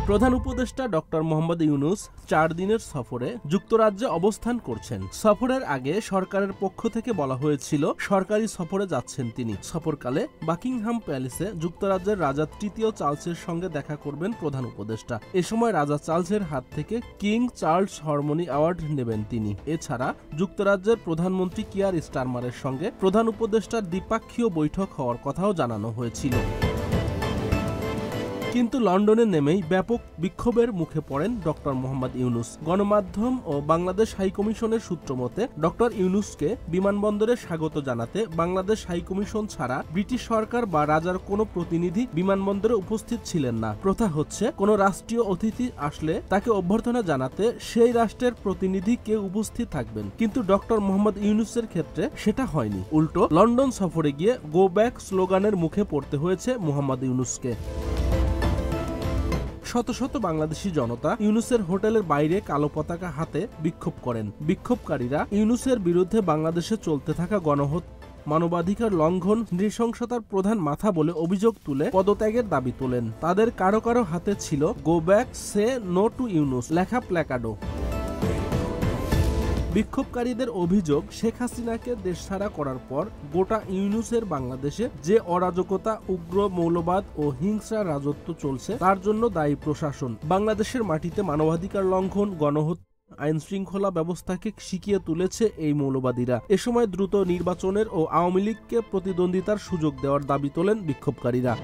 প্রধান উপদেষ্টা ডক্টর মোহাম্মদ ইউনূস 4 দিনের সফরে যুক্তরাজ্যে অবস্থান করছেন। সফরের আগে সরকারের পক্ষ থেকে বলা হয়েছিল সরকারি সফরে যাচ্ছেন তিনি। সফরকালে বাকিংহাম প্যালেসে যুক্তরাজ্যের রাজা তৃতীয় চার্লসের সঙ্গে দেখা করবেন প্রধান উপদেষ্টা। এ সময় রাজা চার্লসের হাত থেকে কিং চার্লস হারমোনি অ্যাওয়ার্ড নেবেন তিনি। এছাড়া যুক্তরাজ্যের প্রধানমন্ত্রী কিয়ার স্টারমারের সঙ্গে প্রধান উপদেষ্টার দ্বিপাক্ষীয় বৈঠক হওয়ার কথাও জানানো হয়েছিল। কিন্তু লন্ডনে নেমেই ব্যাপক বিক্ষোভের মুখে পড়েন ডক্টর মোহাম্মদ ইউনূস। গণমাধ্যম ও বাংলাদেশ হাইকমিশনের সূত্র মতে ডক্টর ইউনূসকে বিমানবন্দরে স্বাগত জানাতে বাংলাদেশ হাইকমিশন ছাড়া ব্রিটিশ সরকার বা রাজার কোনো প্রতিনিধি বিমানবন্দরে উপস্থিত ছিলেন না। প্রথা হচ্ছে কোনো রাষ্ট্রীয় অতিথি আসলে তাকে অভ্যর্থনা জানাতে সেই রাষ্ট্রের প্রতিনিধি কেউ উপস্থিত থাকবেন, কিন্তু ডক্টর মোহাম্মদ ইউনূসের ক্ষেত্রে সেটা হয়নি। উল্টো লন্ডন সফরে গিয়ে গো ব্যাক স্লোগানের মুখে পড়তে হয়েছে মোহাম্মদ ইউনূসকে। শত শত বাংলাদেশি জনতা ইউনূসের হোটেলের বাইরে কালো পতাকা হাতে বিক্ষোভ করেন। বিক্ষোভকারীরা ইউনূসের বিরুদ্ধে বাংলাদেশে চলতে থাকা গণহত্যা, মানবাধিকার লঙ্ঘন, নৃশংসতার প্রধান মাথা বলে অভিযোগ তুলে পদত্যাগের দাবি তোলেন। তাদের কারো কারো হাতে ছিল go back say no to Yunus লেখা প্ল্যাকার্ডও। বিক্ষোভকারীদের অভিযোগ, শেখ হাসিনাকে দেশছাড়া করার পর গোটা ইউনূসের বাংলাদেশে যে অরাজকতা, উগ্র মৌলবাদ ও হিংসা রাজত্ব চলছে তার জন্য দায়ী প্রশাসন। বাংলাদেশের মাটিতে মানবাধিকার লঙ্ঘন, গণহত্যা, আইন শৃঙ্খলা ব্যবস্থাকে শিখিয়ে তুলেছে এই মৌলবাদীরা। এ সময় দ্রুত নির্বাচনের ও আওয়ামী লীগকে প্রতিদ্বন্দ্বিতার সুযোগ দেওয়ার দাবি তোলেন বিক্ষোভকারীরা।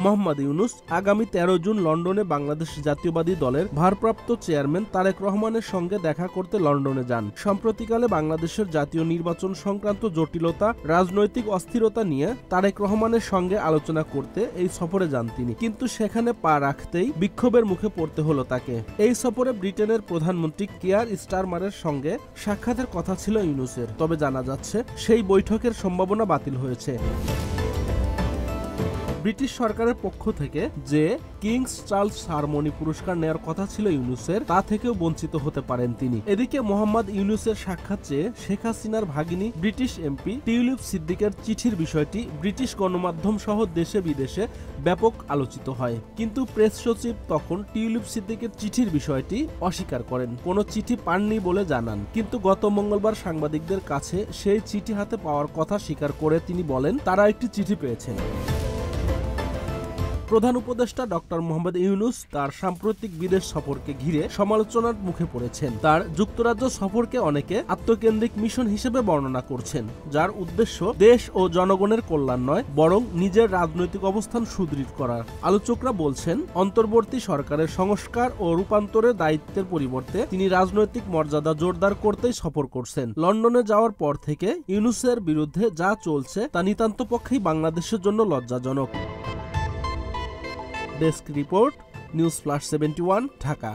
মোহাম্মদ ইউনূস আগামী 13 জুন লন্ডনে বাংলাদেশ জাতীয়বাদী দলের ভারপ্রাপ্ত চেয়ারম্যান তারেক রহমানের সঙ্গে দেখা করতে লন্ডনে যান। সম্প্রতিকালে বাংলাদেশের জাতীয় নির্বাচন সংক্রান্ত জটিলতা, রাজনৈতিক অস্থিরতা নিয়ে তারেক রহমানের সঙ্গে আলোচনা করতে এই সফরে যান তিনি। কিন্তু সেখানে পা রাখতেই বিক্ষোভের মুখে পড়তে হলো তাকে। এই সফরে ব্রিটেনের প্রধানমন্ত্রী কিয়ার স্টারমারের সঙ্গে সাক্ষাতের কথা ছিল ইউনূসের, তবে জানা যাচ্ছে সেই বৈঠকের সম্ভাবনা বাতিল হয়েছে। ব্রিটিশ সরকারের পক্ষ থেকে যে কিংস চার্লস হারমোনি পুরস্কার নেওয়ার কথা ছিল ইউনূসের, তা থেকেও বঞ্চিত হতে পারেন তিনি। এদিকে মোহাম্মদ ইউনূসের সাক্ষাৎ চেয়ে শেখ হাসিনার ভাগিনী ব্রিটিশ এমপি টিউলিপ সিদ্দিকের চিঠির বিষয়টি ব্রিটিশ গণমাধ্যম সহ দেশে বিদেশে ব্যাপক আলোচিত হয়। কিন্তু প্রেস সচিব তখন টিউলিপ সিদ্দিকের চিঠির বিষয়টি অস্বীকার করেন, কোনো চিঠি পাননি বলে জানান। কিন্তু গত মঙ্গলবার সাংবাদিকদের কাছে সেই চিঠি হাতে পাওয়ার কথা স্বীকার করে তিনি বলেন তারা একটি চিঠি পেয়েছেন। প্রধান উপদেষ্টা ডক্টর মোহাম্মদ ইউনূস তার সাম্প্রতিক বিদেশ সফরকে ঘিরে সমালোচনার মুখে পড়েছেন। তার যুক্তরাজ্য সফরকে অনেকে আত্মকেন্দ্রিক মিশন হিসেবে বর্ণনা করছেন, যার উদ্দেশ্য দেশ ও জনগণের কল্যাণ নয়, বরং নিজের রাজনৈতিক অবস্থান সুদৃঢ় করার। আলোচকরা বলছেন, অন্তর্বর্তী সরকারের সংস্কার ও রূপান্তরের দায়িত্বের পরিবর্তে তিনি রাজনৈতিক মর্যাদা জোরদার করতেই সফর করছেন। লন্ডনে যাওয়ার পর থেকে ইউনূসের বিরুদ্ধে যা চলছে তা নিতান্ত পক্ষেই বাংলাদেশের জন্য লজ্জাজনক। Desk report, news flash 71, Dhaka.